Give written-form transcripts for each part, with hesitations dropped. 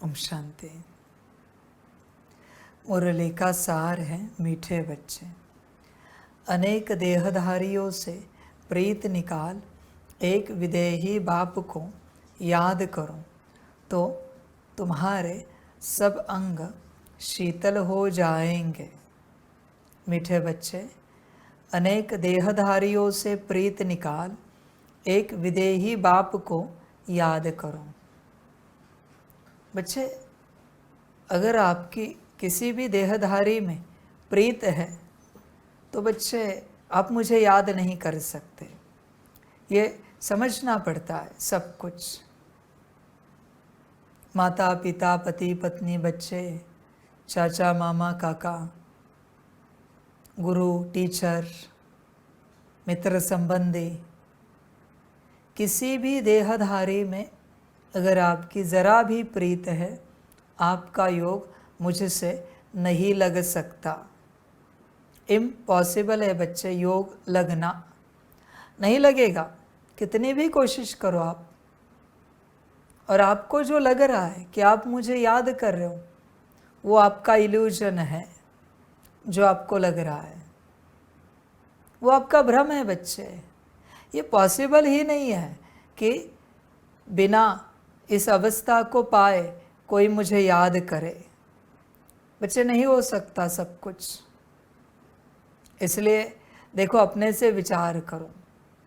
ओम शांति। मुरली का सार है मीठे बच्चे। अनेक देहधारियों से प्रीत निकाल, एक विदेही बाप को याद करो तो तुम्हारे सब अंग शीतल हो जाएंगे। मीठे बच्चे, अनेक देहधारियों से प्रीत निकाल, एक विदेही बाप को याद करो। बच्चे, अगर आपकी किसी भी देहधारी में प्रीत है तो बच्चे आप मुझे याद नहीं कर सकते। ये समझना पड़ता है सब कुछ। माता पिता, पति पत्नी, बच्चे, चाचा मामा काका, गुरु टीचर, मित्र संबंधी, किसी भी देहधारी में अगर आपकी ज़रा भी प्रीत है, आपका योग मुझसे नहीं लग सकता। इम्पॉसिबल है बच्चे, योग लगना नहीं लगेगा, कितनी भी कोशिश करो आप। और आपको जो लग रहा है कि आप मुझे याद कर रहे हो, वो आपका इल्यूजन है। जो आपको लग रहा है वो आपका भ्रम है बच्चे। ये पॉसिबल ही नहीं है कि बिना इस अवस्था को पाए कोई मुझे याद करे। बच्चे, नहीं हो सकता सब कुछ। इसलिए देखो, अपने से विचार करो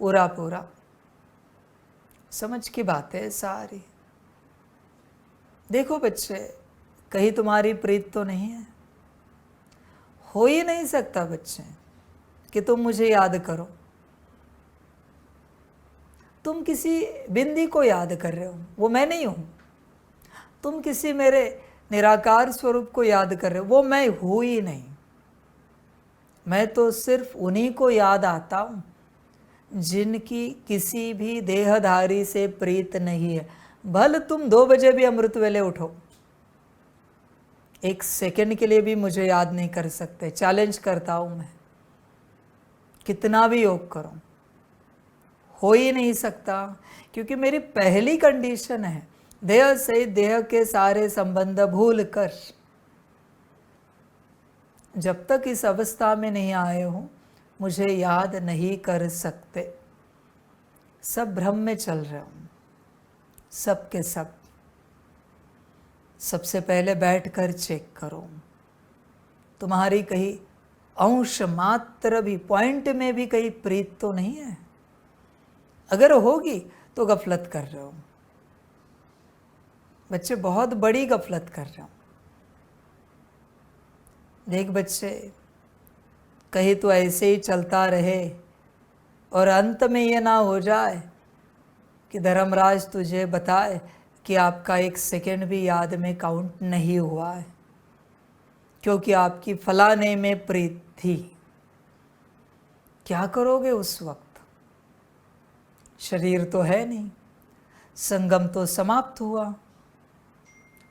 पूरा पूरा। समझ की बात है सारी। देखो बच्चे, कहीं तुम्हारी प्रीत तो नहीं है। हो ही नहीं सकता बच्चे कि तुम मुझे याद करो। तुम किसी बिंदी को याद कर रहे हो, वो मैं नहीं हूँ। तुम किसी मेरे निराकार स्वरूप को याद कर रहे हो, वो मैं हूँ ही नहीं। मैं तो सिर्फ उन्हीं को याद आता हूँ जिनकी किसी भी देहधारी से प्रीत नहीं है। भले तुम 2 बजे भी अमृत वेले उठो, 1 सेकंड के लिए भी मुझे याद नहीं कर सकते। चैलेंज करता हूँ मैं, कितना भी योग करो, हो ही नहीं सकता। क्योंकि मेरी पहली कंडीशन है, देह से देह के सारे संबंध भूल कर। जब तक इस अवस्था में नहीं आए हो, मुझे याद नहीं कर सकते। सब भ्रम में चल रहे हो, सब के सब। सबसे पहले बैठकर चेक करो, तुम्हारी कहीं अंश मात्र भी, पॉइंट में भी कहीं प्रीत तो नहीं है। अगर होगी तो गफलत कर रहे हो बच्चे, बहुत बड़ी गफलत कर रहे हो। देख बच्चे, कहीं तो ऐसे ही चलता रहे और अंत में ये ना हो जाए कि धर्मराज तुझे बताए कि आपका 1 सेकंड भी याद में काउंट नहीं हुआ है, क्योंकि आपकी फलाने में प्रीत थी। क्या करोगे उस वक्त? शरीर तो है नहीं, संगम तो समाप्त हुआ।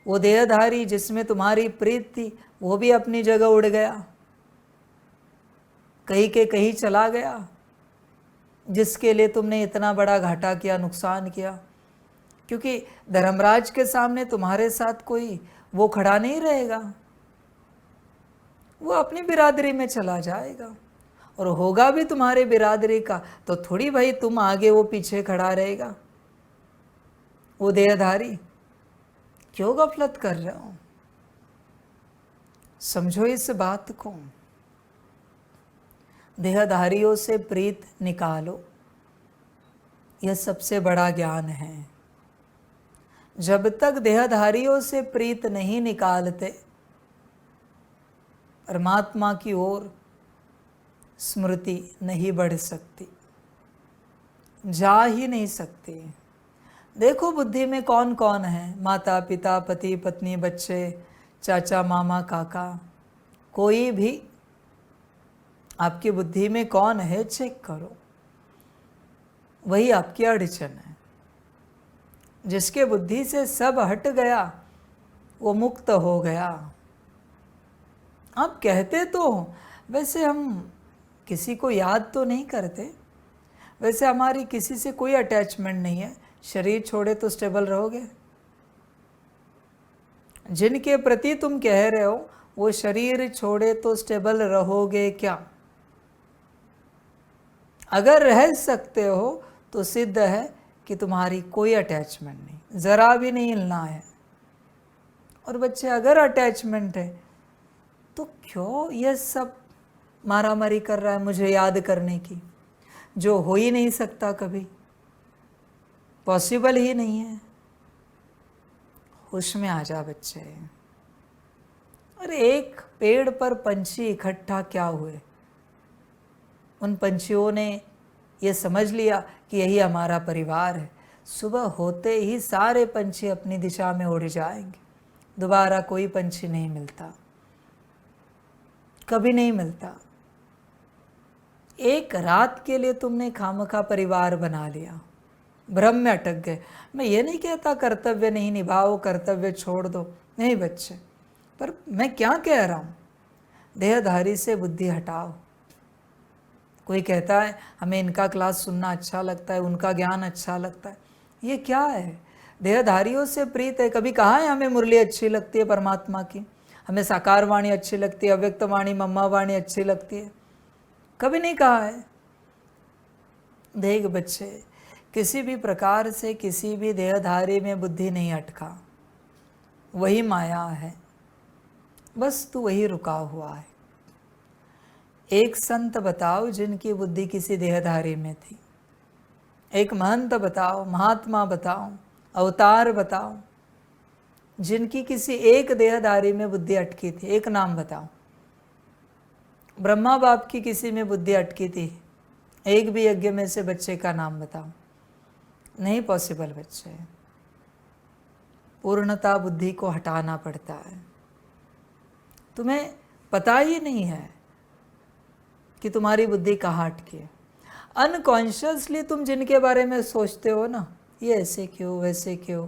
वो देहधारी जिसमें तुम्हारी प्रीत थी, वो भी अपनी जगह उड़ गया, कहीं के कहीं चला गया, जिसके लिए तुमने इतना बड़ा घाटा किया, नुकसान किया। क्योंकि धर्मराज के सामने तुम्हारे साथ कोई वो खड़ा नहीं रहेगा, वो अपनी बिरादरी में चला जाएगा। और होगा भी तुम्हारे बिरादरी का तो थोड़ी भाई तुम आगे वो पीछे खड़ा रहेगा। वो देहधारी, क्यों गफलत कर रहे हो? समझो इस बात को। देहधारियों से प्रीत निकालो, यह सबसे बड़ा ज्ञान है। जब तक देहधारियों से प्रीत नहीं निकालते, परमात्मा की ओर स्मृति नहीं बढ़ सकती, जा ही नहीं सकती। देखो बुद्धि में कौन कौन है, माता पिता, पति पत्नी, बच्चे, चाचा मामा काका, कोई भी आपकी बुद्धि में कौन है चेक करो। वही आपकी अड़चन है। जिसके बुद्धि से सब हट गया वो मुक्त हो गया। आप कहते तो हो, वैसे हम किसी को याद तो नहीं करते, वैसे हमारी किसी से कोई अटैचमेंट नहीं है। शरीर छोड़े तो स्टेबल रहोगे? जिनके प्रति तुम कह रहे हो वो शरीर छोड़े तो स्टेबल रहोगे क्या? अगर रह सकते हो तो सिद्ध है कि तुम्हारी कोई अटैचमेंट नहीं, ज़रा भी नहीं हिलना है। और बच्चे अगर अटैचमेंट है तो क्यों ये सब मारामारी कर रहा है मुझे याद करने की, जो हो ही नहीं सकता, कभी पॉसिबल ही नहीं है। होश में आ जा बच्चे। और एक पेड़ पर पंछी इकट्ठा क्या हुए, उन पंछियों ने ये समझ लिया कि यही हमारा परिवार है। सुबह होते ही सारे पंछी अपनी दिशा में उड़ जाएंगे, दोबारा कोई पंछी नहीं मिलता, कभी नहीं मिलता। एक रात के लिए तुमने खामखा परिवार बना लिया, भ्रम में अटक गए। मैं ये नहीं कहता कर्तव्य नहीं निभाओ, कर्तव्य छोड़ दो, नहीं बच्चे, पर मैं क्या कह रहा हूँ, देहधारी से बुद्धि हटाओ। कोई कहता है हमें इनका क्लास सुनना अच्छा लगता है, उनका ज्ञान अच्छा लगता है, ये क्या है? देहधारियों से प्रीत है। कभी कहा है हमें मुरली अच्छी लगती है परमात्मा की, हमें साकार वाणी अच्छी लगती है, अव्यक्त वाणी मम्मा वाणी अच्छी लगती है? कभी नहीं कहा है। देख बच्चे, किसी भी प्रकार से किसी भी देहधारी में बुद्धि नहीं अटका, वही माया है, बस तू वही रुका हुआ है। एक संत बताओ जिनकी बुद्धि किसी देहधारी में थी, एक महंत बताओ, महात्मा बताओ, अवतार बताओ जिनकी किसी एक देहधारी में बुद्धि अटकी थी, एक नाम बताओ। ब्रह्मा बाप की किसी में बुद्धि अटकी थी, एक भी यज्ञ में से बच्चे का नाम बताओ। नहीं पॉसिबल बच्चे, पूर्णता बुद्धि को हटाना पड़ता है। तुम्हें पता ही नहीं है कि तुम्हारी बुद्धि कहाँ अटकी है। अनकॉन्शियसली तुम जिनके बारे में सोचते हो ना, ये ऐसे क्यों, वैसे क्यों,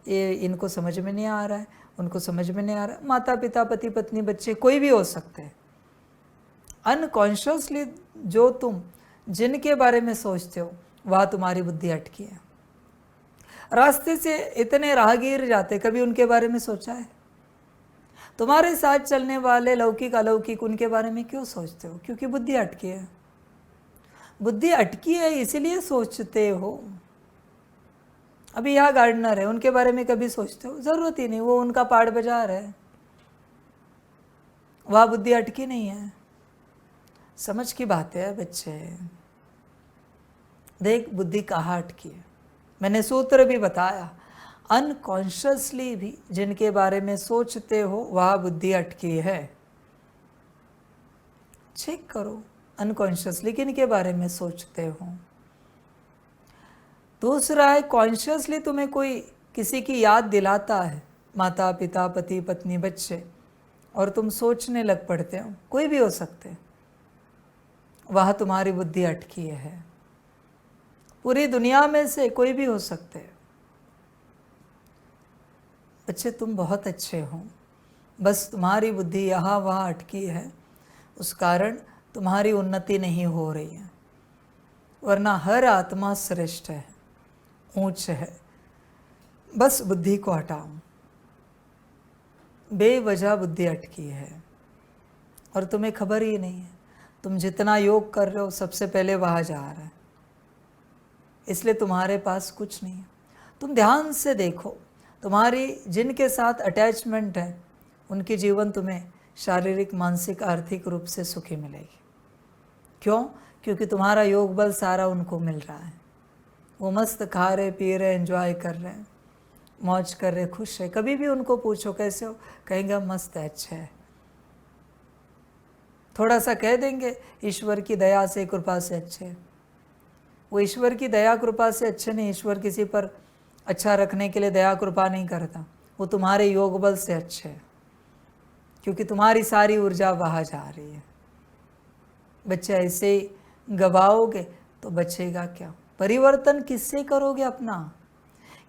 ये इनको समझ में नहीं आ रहा है, उनको समझ में नहीं आ रहा है, माता पिता पति पत्नी बच्चे कोई भी हो सकते हैं। अनकॉन्शियसली जो तुम जिनके बारे में सोचते हो वहाँ तुम्हारी बुद्धि अटकी है। रास्ते से इतने राहगीर जाते, कभी उनके बारे में सोचा है? तुम्हारे साथ चलने वाले लौकिक अलौकिक, उनके बारे में क्यों सोचते हो? क्योंकि बुद्धि अटकी है। बुद्धि अटकी है इसलिए सोचते हो। अभी यहाँ गार्डनर है, उनके बारे में कभी सोचते हो? जरूरत ही नहीं, वो उनका पाठ बजा रहे हैं, वह बुद्धि अटकी नहीं है। समझ की बात है बच्चे। देख बुद्धि कहाँ अटकी है, मैंने सूत्र भी बताया। अनकॉन्शियसली भी जिनके बारे में सोचते हो वह बुद्धि अटकी है। चेक करो अनकॉन्शियसली किनके बारे में सोचते हो। दूसरा है कॉन्शियसली तुम्हें कोई किसी की याद दिलाता है, माता पिता पति पत्नी बच्चे, और तुम सोचने लग पड़ते हो, कोई भी हो सकते, वह तुम्हारी बुद्धि अटकी है। पूरी दुनिया में से कोई भी हो सकते हैं। बच्चे तुम बहुत अच्छे हो, बस तुम्हारी बुद्धि यहाँ वहाँ अटकी है, उस कारण तुम्हारी उन्नति नहीं हो रही है। वरना हर आत्मा श्रेष्ठ है, ऊंच है। बस बुद्धि को हटाओ। बेवजह बुद्धि अटकी है और तुम्हें खबर ही नहीं है। तुम जितना योग कर रहे हो सबसे पहले वहाँ जा रहा है, इसलिए तुम्हारे पास कुछ नहीं है। तुम ध्यान से देखो, तुम्हारी जिनके साथ अटैचमेंट है उनकी जीवन तुम्हें शारीरिक मानसिक आर्थिक रूप से सुखी मिलेगी। क्यों? क्योंकि तुम्हारा योग बल सारा उनको मिल रहा है। वो मस्त खा रहे पी रहे एंजॉय कर रहे हैं, मौज कर रहे, खुश है। कभी भी उनको पूछो कैसे हो, कहेंगे मस्त है, अच्छा है। थोड़ा सा कह देंगे ईश्वर की दया से कृपा से अच्छे। वो ईश्वर की दया कृपा से अच्छे नहीं, ईश्वर किसी पर अच्छा रखने के लिए दया कृपा नहीं करता, वो तुम्हारे योग बल से अच्छे है, क्योंकि तुम्हारी सारी ऊर्जा वहाँ जा रही है। बच्चे ऐसे ही गवाओगे तो बचेगा क्या? परिवर्तन किससे करोगे अपना?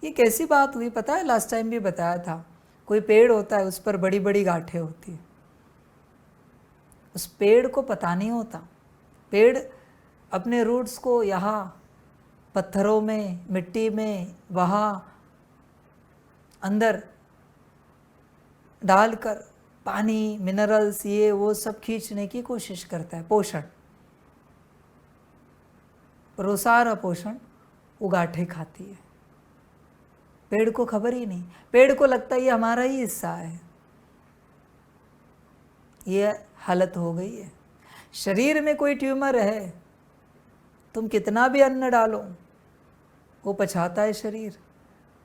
ये कैसी बात हुई पता है, लास्ट टाइम भी बताया था। कोई पेड़ होता है, उस पर बड़ी बड़ी गांठें होती है। उस पेड़ को पता नहीं होता, पेड़ अपने रूट्स को यहाँ पत्थरों में, मिट्टी में, वहाँ अंदर डालकर पानी, मिनरल्स, ये वो सब खींचने की कोशिश करता है, पोषण। पर वो सारा पोषण वो गांठें खाती है। पेड़ को खबर ही नहीं, पेड़ को लगता है ये हमारा ही हिस्सा है। ये हालत हो गई है। शरीर में कोई ट्यूमर है, तुम कितना भी अन्न डालो वो पचाता है शरीर,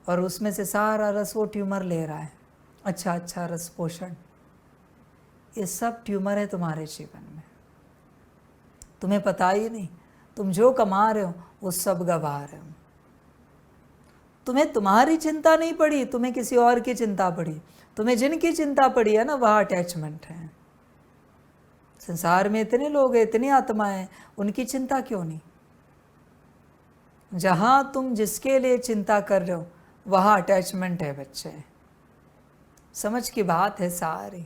और उसमें से सारा रस वो ट्यूमर ले रहा है। अच्छा अच्छा रस, पोषण, ये सब ट्यूमर है तुम्हारे जीवन में। तुम्हें पता ही नहीं, तुम जो कमा रहे हो वो सब गवा रहे हो। तुम्हें तुम्हारी चिंता नहीं पड़ी, तुम्हें किसी और की चिंता पड़ी। तुम्हें जिनकी चिंता पड़ी है ना, वह अटैचमेंट है। संसार में इतने लोग हैं, इतनी आत्माएं, उनकी चिंता क्यों नहीं? जहां तुम जिसके लिए चिंता कर रहे हो वहां अटैचमेंट है बच्चे। समझ की बात है सारी।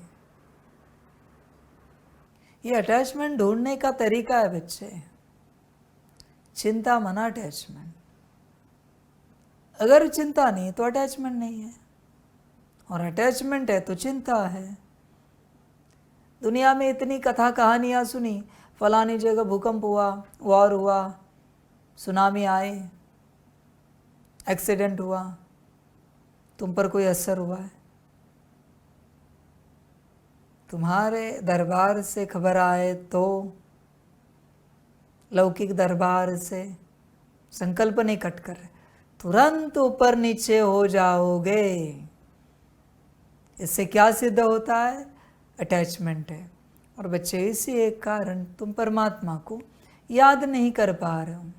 ये अटैचमेंट ढूंढने का तरीका है बच्चे। चिंता मना अटैचमेंट। अगर चिंता नहीं तो अटैचमेंट नहीं है, और अटैचमेंट है तो चिंता है। दुनिया में इतनी कथा कहानियाँ सुनी, फलानी जगह भूकंप हुआ, वॉर हुआ, सुनामी आए, एक्सीडेंट हुआ, तुम पर कोई असर हुआ है? तुम्हारे दरबार से खबर आए तो लौकिक दरबार से संकल्प नहीं कट कर रहे, तुरंत ऊपर नीचे हो जाओगे। इससे क्या सिद्ध होता है? अटैचमेंट है। और बच्चे, इसी एक कारण तुम परमात्मा को याद नहीं कर पा रहे हो।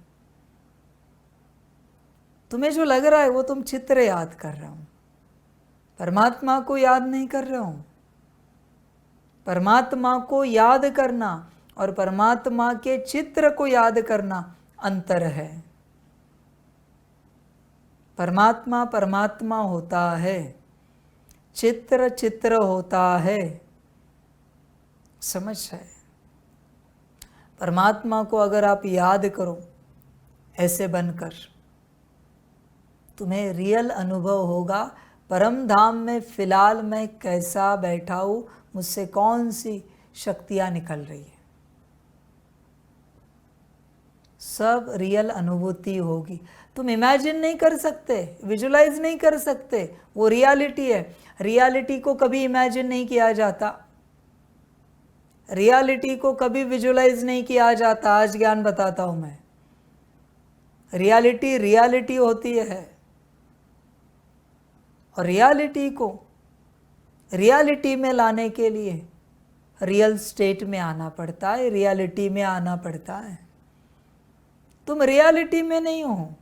तुम्हें जो लग रहा है वो तुम चित्र याद कर रहे हो, परमात्मा को याद नहीं कर रहे हो। परमात्मा को याद करना और परमात्मा के चित्र को याद करना अंतर है। परमात्मा परमात्मा होता है, चित्र चित्र होता है। समझ है? परमात्मा को अगर आप याद करो ऐसे बनकर, तुम्हें रियल अनुभव होगा, परम धाम में फिलहाल मैं कैसा बैठा हूँ, मुझसे कौन सी शक्तियाँ निकल रही है, सब रियल अनुभूति होगी। तुम इमेजिन नहीं कर सकते, विजुलाइज नहीं कर सकते, वो रियलिटी है। रियलिटी को कभी इमेजिन नहीं किया जाता, रियलिटी को कभी विजुलाइज नहीं किया जाता। आज ज्ञान बताता हूं मैं। रियलिटी रियलिटी होती है, और रियलिटी को रियलिटी में लाने के लिए रियल स्टेट में आना पड़ता है, रियलिटी में आना पड़ता है। तुम रियलिटी में नहीं हो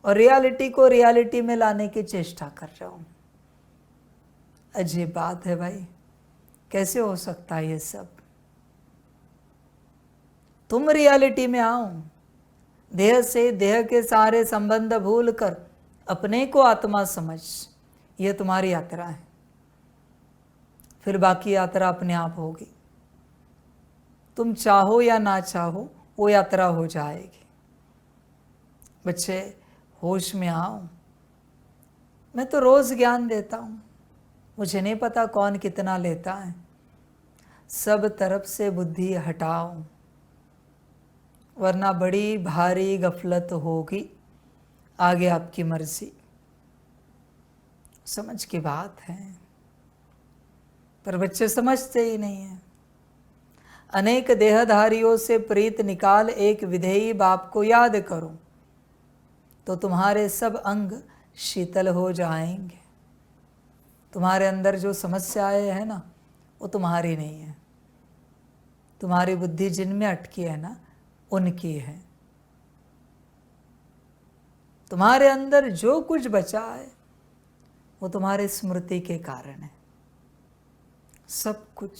और रियलिटी को रियलिटी में लाने की चेष्टा कर रहे हो। अजीब बात है भाई, कैसे हो सकता है ये सब? तुम रियलिटी में आओ, देह से देह के सारे संबंध भूल कर अपने को आत्मा समझ, ये तुम्हारी यात्रा है। फिर बाकी यात्रा अपने आप होगी। तुम चाहो या ना चाहो वो यात्रा हो जाएगी। बच्चे, होश में आओ। मैं तो रोज ज्ञान देता हूँ, मुझे नहीं पता कौन कितना लेता है। सब तरफ से बुद्धि हटाओ, वरना बड़ी भारी गफलत होगी। आगे आपकी मर्जी। समझ की बात है, पर बच्चे समझते ही नहीं है। अनेक देहधारियों से प्रीत निकाल एक विधेयी बाप को याद करो, तो तुम्हारे सब अंग शीतल हो जाएंगे। तुम्हारे अंदर जो समस्याएं हैं ना, वो तुम्हारी नहीं है। तुम्हारी बुद्धि जिनमें अटकी है ना, उनकी है। तुम्हारे अंदर जो कुछ बचा है वो तुम्हारे स्मृति के कारण है। सब कुछ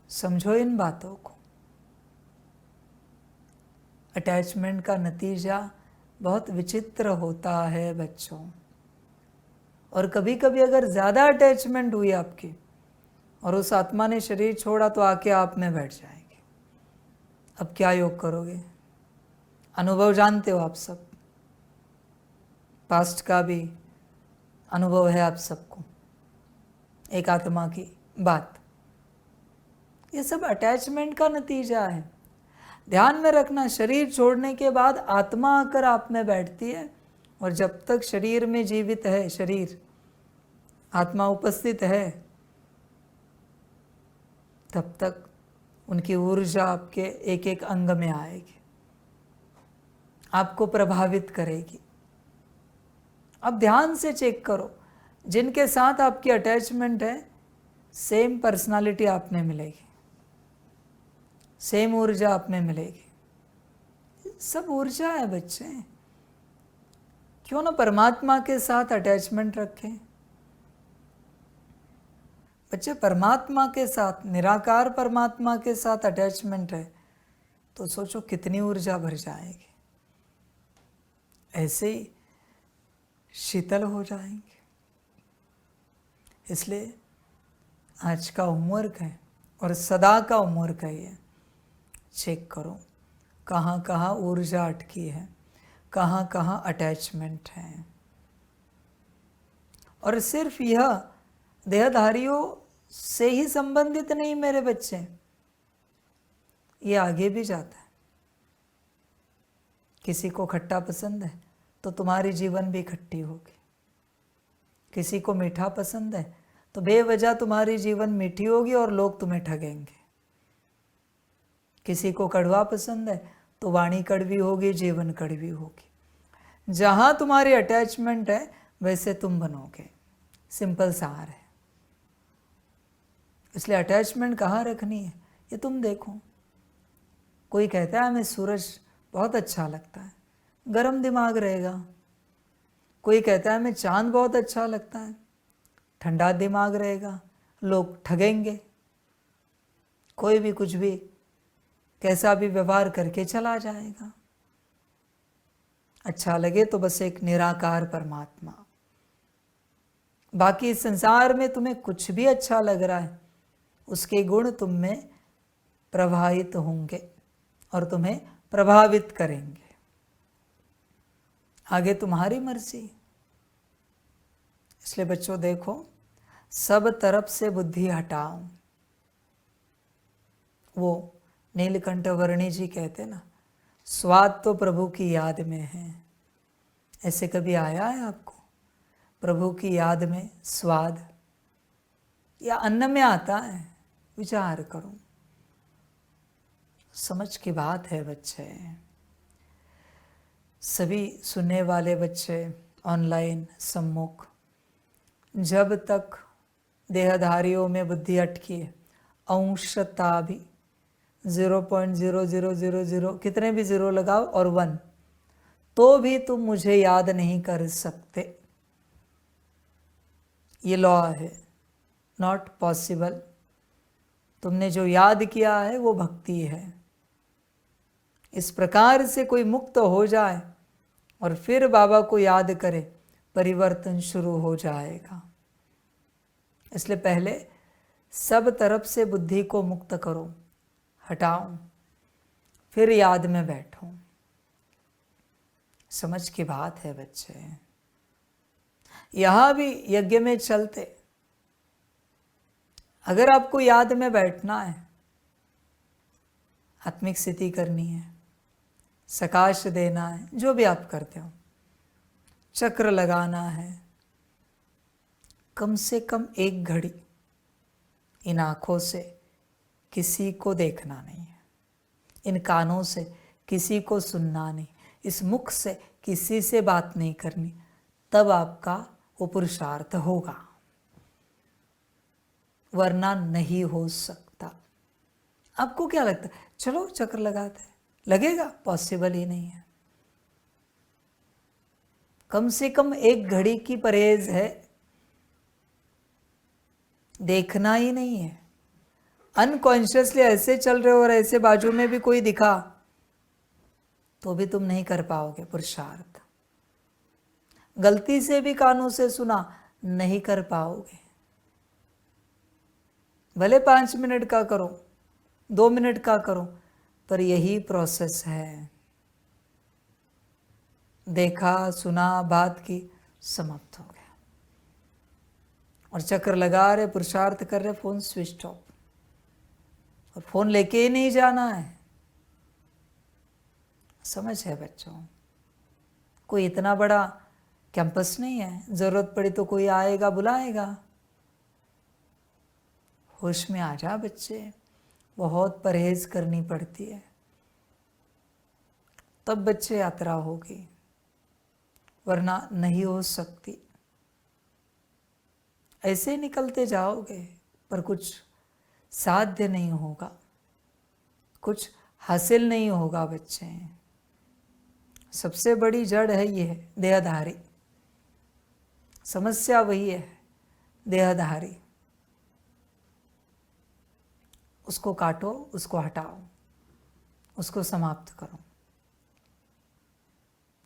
समझो इन बातों को। अटैचमेंट का नतीजा बहुत विचित्र होता है बच्चों। और कभी कभी अगर ज़्यादा अटैचमेंट हुई आपकी और उस आत्मा ने शरीर छोड़ा, तो आके आप में बैठ जाएगी। अब क्या योग करोगे? अनुभव जानते हो आप सब, पास्ट का भी अनुभव है आप सबको। एक आत्मा की बात। ये सब अटैचमेंट का नतीजा है। ध्यान में रखना, शरीर छोड़ने के बाद आत्मा आकर आप में बैठती है, और जब तक शरीर में जीवित है शरीर, आत्मा उपस्थित है, तब तक उनकी ऊर्जा आपके एक एक अंग में आएगी, आपको प्रभावित करेगी। अब ध्यान से चेक करो, जिनके साथ आपकी अटैचमेंट है, सेम पर्सनालिटी आप में मिलेगी, सेम ऊर्जा आप में मिलेगी। सब ऊर्जा है बच्चे। क्यों ना परमात्मा के साथ अटैचमेंट रखें। बच्चे, परमात्मा के साथ, निराकार परमात्मा के साथ अटैचमेंट है तो सोचो कितनी ऊर्जा भर जाएगी, ऐसे ही शीतल हो जाएंगे। इसलिए आज का होमवर्क है और सदा का होमवर्क है, ये चेक करो कहाँ कहाँ ऊर्जा अटकी है, कहाँ कहाँ अटैचमेंट है। और सिर्फ यह देहधारियों से ही संबंधित नहीं मेरे बच्चे, ये आगे भी जाता है। किसी को खट्टा पसंद है तो तुम्हारी जीवन भी खट्टी होगी, किसी को मीठा पसंद है तो बेवजह तुम्हारी जीवन मीठी होगी और लोग तुम्हें ठगेंगे। किसी को कड़वा पसंद है तो वाणी कड़वी होगी, जीवन कड़वी होगी। जहाँ तुम्हारी अटैचमेंट है वैसे तुम बनोगे, सिंपल सार है। इसलिए अटैचमेंट कहाँ रखनी है ये तुम देखो। कोई कहता है हमें सूरज बहुत अच्छा लगता है, गर्म दिमाग रहेगा। कोई कहता है हमें चांद बहुत अच्छा लगता है, ठंडा दिमाग रहेगा, लोग ठगेंगे। कोई भी कुछ भी कैसा भी व्यवहार करके चला जाएगा। अच्छा लगे तो बस एक निराकार परमात्मा। बाकी इस संसार में तुम्हें कुछ भी अच्छा लग रहा है, उसके गुण तुम में प्रवाहित होंगे और तुम्हें प्रभावित करेंगे। आगे तुम्हारी मर्जी। इसलिए बच्चों देखो, सब तरफ से बुद्धि हटाओ। वो नीलकंठ वर्णी जी कहते ना, स्वाद तो प्रभु की याद में है। ऐसे कभी आया है आपको? प्रभु की याद में स्वाद या अन्न में आता है? विचार करो, समझ की बात है बच्चे। सभी सुनने वाले बच्चे ऑनलाइन सम्मुख, जब तक देहधारियों में बुद्धि अटकी है, अंशता भी 0.0000 कितने भी जीरो लगाओ और 1, तो भी तुम मुझे याद नहीं कर सकते। ये लॉ है, नॉट पॉसिबल। तुमने जो याद किया है वो भक्ति है। इस प्रकार से कोई मुक्त हो जाए और फिर बाबा को याद करे, परिवर्तन शुरू हो जाएगा। इसलिए पहले सब तरफ से बुद्धि को मुक्त करो, हटाओ, फिर याद में बैठो। समझ की बात है बच्चे। यहां भी यज्ञ में चलते, अगर आपको याद में बैठना है, आत्मिक स्थिति करनी है, सकाश देना है, जो भी आप करते हो, चक्र लगाना है, कम से कम 1 घड़ी इन आँखों से किसी को देखना नहीं है, इन कानों से किसी को सुनना नहीं, इस मुख से किसी से बात नहीं करनी, तब आपका वो पुरुषार्थ होगा, वरना नहीं हो सकता। आपको क्या लगता है, चलो चक्र लगाते हैं, लगेगा? पॉसिबल ही नहीं है। कम से कम 1 घड़ी की परहेज है, देखना ही नहीं है। अनकॉन्शियसली ऐसे चल रहे हो और ऐसे बाजू में भी कोई दिखा तो भी तुम नहीं कर पाओगे पुरुषार्थ। गलती से भी कानों से सुना, नहीं कर पाओगे। भले 5 मिनट का करो, 2 मिनट का करो, पर यही प्रोसेस है। देखा, सुना, बात की, समाप्त हो गया। और चक्कर लगा रहे, पुरुषार्थ कर रहे, फ़ोन स्विच ऑफ, और फ़ोन लेके ही नहीं जाना है। समझ है बच्चों? कोई इतना बड़ा कैंपस नहीं है, ज़रूरत पड़ी तो कोई आएगा बुलाएगा। होश में आ जा बच्चे, बहुत परहेज करनी पड़ती है, तब बच्चे यात्रा होगी, वरना नहीं हो सकती। ऐसे निकलते जाओगे पर कुछ साध्य नहीं होगा, कुछ हासिल नहीं होगा बच्चे। सबसे बड़ी जड़ है ये देहधारी, समस्या वही है देहधारी। उसको काटो, उसको हटाओ, उसको समाप्त करो।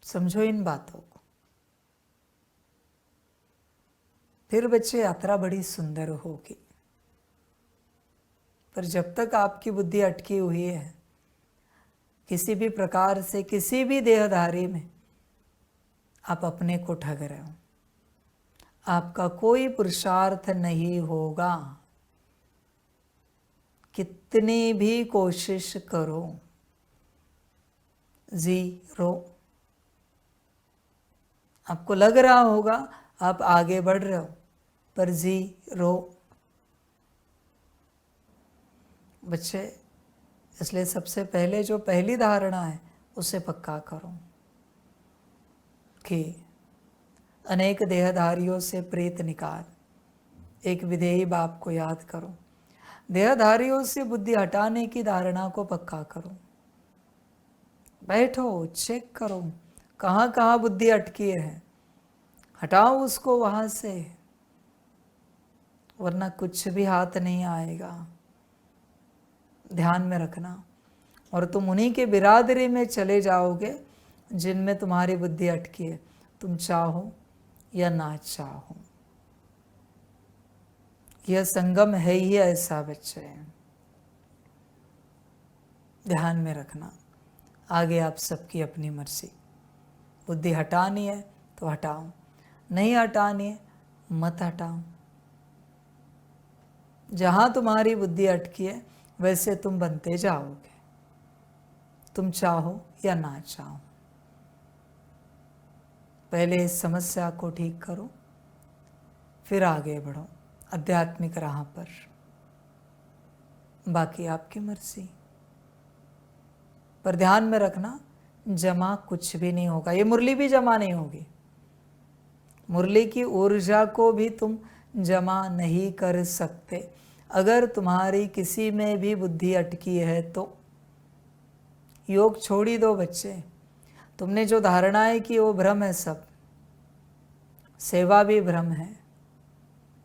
समझो इन बातों को, फिर बच्चे यात्रा बड़ी सुंदर होगी। पर जब तक आपकी बुद्धि अटकी हुई है किसी भी प्रकार से, किसी भी देहधारी में, आप अपने को ठग रहे हो, आपका कोई पुरुषार्थ नहीं होगा। कितनी भी कोशिश करो, ज़ीरो। आपको लग रहा होगा आप आगे बढ़ रहे हो, पर ज़ीरो बच्चे। इसलिए सबसे पहले जो पहली धारणा है उसे पक्का करो कि अनेक देहधारियों से प्रीत निकाल, एक विधेयी बाप को याद करो। देहधारियों से बुद्धि हटाने की धारणा को पक्का करो। बैठो, चेक करो कहाँ कहाँ बुद्धि अटकी है, हटाओ उसको वहाँ से, वरना कुछ भी हाथ नहीं आएगा। ध्यान में रखना। और तुम उन्हीं के बिरादरी में चले जाओगे जिनमें तुम्हारी बुद्धि अटकी है, तुम चाहो या ना चाहो। यह संगम है ही ऐसा बच्चे, ध्यान में रखना। आगे आप सबकी अपनी मर्जी। बुद्धि हटानी है तो हटाओ, नहीं हटानी है मत हटाओ। जहाँ तुम्हारी बुद्धि अटकी है वैसे तुम बनते जाओगे, तुम चाहो या ना चाहो। पहले इस समस्या को ठीक करो, फिर आगे बढ़ो आध्यात्मिक राह पर। बाकी आपकी मर्जी। पर ध्यान में रखना, जमा कुछ भी नहीं होगा। ये मुरली भी जमा नहीं होगी। मुरली की ऊर्जा को भी तुम जमा नहीं कर सकते। अगर तुम्हारी किसी में भी बुद्धि अटकी है तो योग छोड़ ही दो बच्चे। तुमने जो धारणाएं की वो भ्रम है सब, सेवा भी भ्रम है।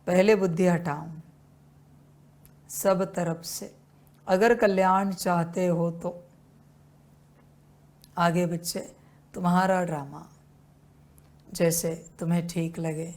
पहले बुद्धि हटाओ सब तरफ से। अगर कल्याण चाहते हो तो आगे बच्चे तुम्हारा ड्रामा, जैसे तुम्हें ठीक लगे